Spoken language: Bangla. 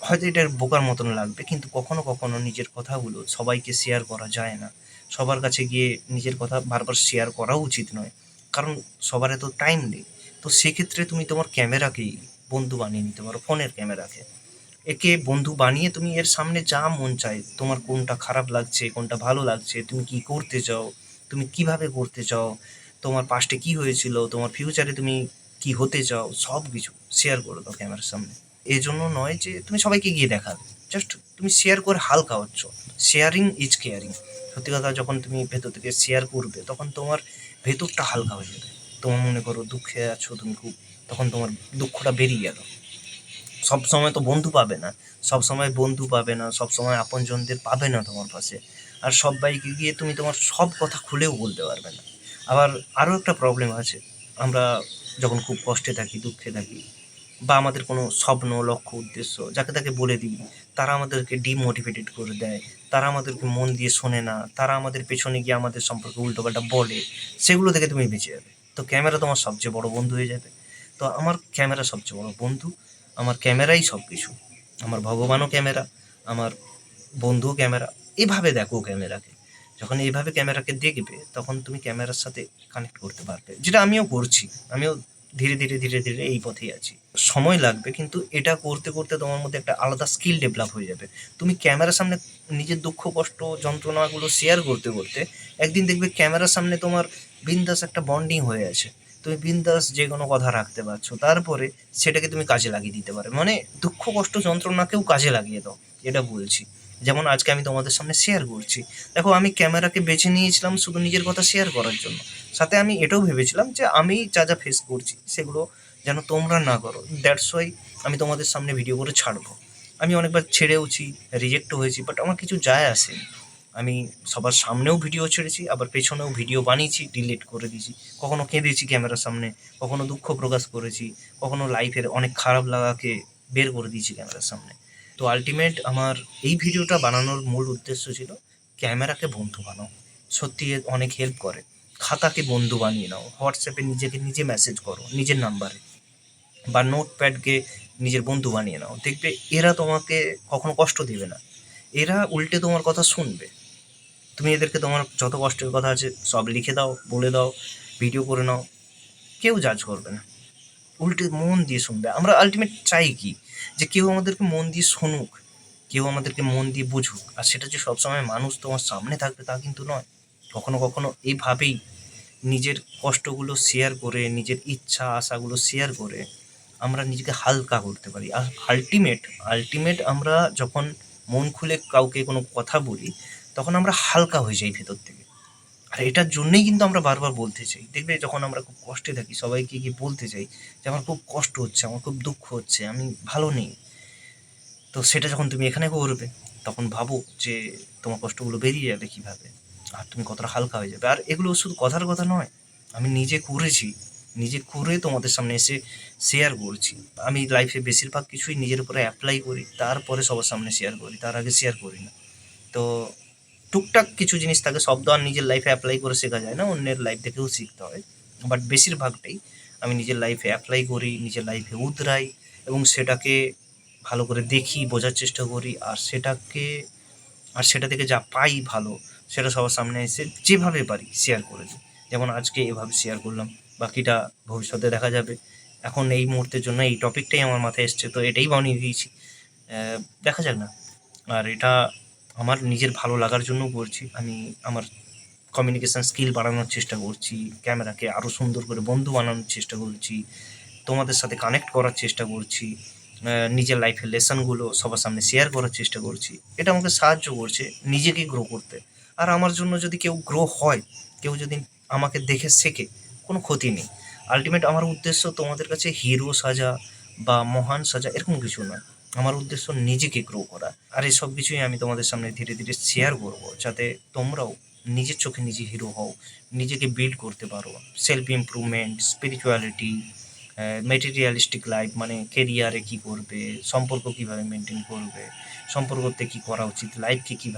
হয়তো এটা বোকার মতন লাগবে, কিন্তু কখনো কখনো নিজের কথাগুলো সবাইকে শেয়ার করা যায় না। সবার কাছে গিয়ে নিজের কথা বারবার শেয়ার করাও উচিত নয়, কারণ সবার এত টাইম নেই। তো সেক্ষেত্রে তুমি তোমার ক্যামেরাকেই বন্ধু বানিয়ে নিতে পারো, ফোনের ক্যামেরাকে। একে বন্ধু বানিয়ে তুমি এর সামনে যা মন চায়, তোমার কোনটা খারাপ লাগছে, কোনটা ভালো লাগছে, তুমি কি করতে চাও, তুমি কিভাবে করতে চাও, তোমার পাস্টে কি হয়েছিল, তোমার ফিউচারে তুমি কি হতে চাও, সব কিছু শেয়ার করে দাও ক্যামেরার সামনে। এই জন্য নয় যে তুমি সবাইকে গিয়ে দেখাবে, জাস্ট তুমি শেয়ার করে হালকা হচ্ছ। Sharing is caring. সত্যি কথা, যখন তুমি ভেতর থেকে শেয়ার করবে তখন তোমার ভেতরটা হালকা হয়ে যাবে। তোমার মনে করো দুঃখে আছো তুমি খুব, তখন তোমার দুঃখটা বেরিয়ে গেল। সব সময় তো বন্ধু পাবে না, সব সময় বন্ধু পাবে না, সব সময় আপনজনদের পাবে না তোমার পাশে। আর সব্বাইকে গিয়ে তুমি তোমার সব কথা খুলেও বলতে পারবে না। আবার আরও একটা প্রবলেম আছে, আমরা যখন খুব কষ্টে থাকি, দুঃখে থাকি, বা আমাদের কোনো স্বপ্ন, লক্ষ্য, উদ্দেশ্য যাকে তাকে বলে দিই, তারা আমাদেরকে ডিমোটিভেটেড করে দেয়, তারা আমাদেরকে মন দিয়ে শোনে না, তারা আমাদের পেছনে গিয়ে আমাদের সম্পর্কে উল্টোপাল্টা বলে। সেগুলো থেকে তুমি বেঁচে যাবে, তো ক্যামেরা তোমার সবচেয়ে বড় বন্ধু হয়ে যাবে। তো আমার ক্যামেরা সবচেয়ে বড় বন্ধু, আমার ক্যামেরাই সব কিছু। আমার ভগবানও ক্যামেরা, আমার বন্ধুও ক্যামেরা। এভাবে দেখো ক্যামেরাকে। যখন এইভাবে ক্যামেরাকে দেখবে তখন তুমি ক্যামেরার সাথে কানেক্ট করতে পারবে, যেটা আমিও করছি। আমিও ধীরে ধীরে ধীরে ধীরে এই পথেই আছি। সময় লাগবে, কিন্তু এটা করতে করতে তোমার মধ্যে একটা আলাদা স্কিল ডেভেলপ হয়ে যাবে। তুমি ক্যামেরার সামনে নিজের দুঃখ, কষ্ট, যন্ত্রণাগুলো শেয়ার করতে করতে একদিন দেখবে ক্যামেরার সামনে তোমার বিন্দাস একটা বন্ডিং হয়ে আছে। তুমি বিন্দাস যে কোনো কথা রাখতে পারছো, তারপরে সেটাকে তুমি কাজে লাগিয়ে দিতে পারো। মানে দুঃখ, কষ্ট, যন্ত্রণাকেও কাজে লাগিয়ে দাও, এটা বলছি। যেমন আজকে আমি তোমাদের সামনে শেয়ার করছি, দেখো আমি ক্যামেরাকে বেছে নিয়েছিলাম শুধু নিজের কথা শেয়ার করার জন্য। সাথে আমি এটাও ভেবেছিলাম যে আমি যা যা ফেস করছি সেগুলো যেন তোমরা না করো। দ্যাটস ওয়াই আমি তোমাদের সামনে ভিডিও করে ছাড়বো। আমি অনেকবার ছেড়েওছি, রিজেক্টও হয়েছি, বাট আমার কিছু যায় আসেনি। আমি সবার সামনেও ভিডিও ছেড়েছি, আবার পেছনেও ভিডিও বানিয়েছি, ডিলিট করে দিয়েছি। কখনো কেঁদেছি ক্যামেরার সামনে, কখনো দুঃখ প্রকাশ করেছি, কখনো লাইফের অনেক খারাপ লাগাকে বের করে দিয়েছি ক্যামেরার সামনে। তো আলটিমেট আমার এই ভিডিওটা বানানোর মূল উদ্দেশ্য ছিল ক্যামেরাকে বন্ধু বানাও। সত্যি এ অনেক হেল্প করে। খাতাকে বন্ধু বানিয়ে নাও, হোয়াটসঅ্যাপে নিজেকে নিজে মেসেজ করো নিজের নাম্বারে, বা নোটপ্যাডকে নিজের বন্ধু বানিয়ে নাও। দেখবে এরা তোমাকে কখনো কষ্ট দেবে না, এরা উল্টে তোমার কথা শুনবে। তুমি এদেরকে তোমার যত কষ্টের কথা আছে সব লিখে দাও, বলে দাও, ভিডিও করে নাও, কেউ জাজ করবে না, উল্টে মন দিয়ে শুনবে। আমরা আলটিমেট চাই কি, যে কেউ আমাদেরকে মন দিয়ে শুনুক, কেউ আমাদেরকে মন দিয়ে বুঝুক। আর সেটা যে সবসময় মানুষ তোমার সামনে থাকবে তা কিন্তু নয়। কখনো কখনো এইভাবেই নিজের কষ্টগুলো শেয়ার করে, নিজের ইচ্ছা আশাগুলো শেয়ার করে আমরা নিজেকে হালকা করতে পারি। আর আল্টিমেট আল্টিমেট আমরা যখন মন খুলে কাউকে কোনো কথা বলি, তখন আমরা হালকা হয়ে যাই ভেতর থেকে। আর এটার জন্যই কিন্তু আমরা বারবার বলতে চাই। দেখবে যখন আমরা খুব কষ্টে থাকি সবাইকে গিয়ে বলতে চাই যে আমার খুব কষ্ট হচ্ছে, আমার খুব দুঃখ হচ্ছে, আমি ভালো নেই। তো সেটা যখন তুমি এখানে করবে, তখন ভাবো যে তোমার কষ্টগুলো বেরিয়ে যাবে কীভাবে, আর তুমি কতটা হালকা হয়ে যাবে। আর এগুলো শুধু কথার কথা নয়, আমি নিজে করেছি, নিজে করে তোমাদের সামনে এসে শেয়ার করছি। আমি লাইফে বেশিরভাগ কিছুই নিজের উপরে অ্যাপ্লাই করি, তারপরে সবার সামনে শেয়ার করি, তার আগে শেয়ার করি না। তো টুকটাক কিছু জিনিস থাকে, সব তো আর নিজের লাইফে অ্যাপ্লাই করে শেখা যায় না, অন্যের লাইফ থেকেও শিখতে হয়। বাট বেশিরভাগটাই আমি নিজের লাইফে অ্যাপ্লাই করি, নিজের লাইফে উতরাই, এবং সেটাকে ভালো করে দেখি, বোঝার চেষ্টা করি, আর সেটা থেকে যা পাই ভালো, সেটা সবার সামনে এসে যেভাবে পারি শেয়ার করে দিই। যেমন আজকে এভাবে শেয়ার করলাম, বাকিটা ভবিষ্যতে দেখা যাবে। এখন এই মুহূর্তের জন্য এই টপিকটাই আমার মাথায় এসছে, তো এটাই বানিয়ে দিয়েছি। দেখা যাক না। আর এটা আমার নিজের ভালো লাগার জন্যও করছি। আমি আমার কমিউনিকেশান স্কিল বাড়ানোর চেষ্টা করছি, ক্যামেরাকে আরও সুন্দর করে বন্ধু বানানোর চেষ্টা করছি, তোমাদের সাথে কানেক্ট করার চেষ্টা করছি, নিজের লাইফের লেসনগুলো সবার সামনে শেয়ার করার চেষ্টা করছি। এটা আমাকে সাহায্য করছে নিজেকে গ্রো করতে। আর আমার জন্য যদি কেউ গ্রো হয়, কেউ যদি আমাকে দেখে শেখে, কোনো ক্ষতি নেই। আলটিমেট আমার উদ্দেশ্য তোমাদের কাছে হিরো সাজা বা মহান সাজা এরকম কিছু নয়। আমার উদ্দেশ্য নিজেকে গ্রো করা। আর এসব কিছুই আমি তোমাদের সামনে ধীরে ধীরে শেয়ার করব, যাতে তোমরাও নিজের চোখে নিজে হিরো হও, নিজেকে বিল্ড করতে পারো। Self improvement, spirituality, materialistic life, মানে কেরিয়ারে কী করবে, সম্পর্ক কীভাবে মেনটেন করবে, সম্পর্কতে কী করা উচিত, লাইফকে কীভাবে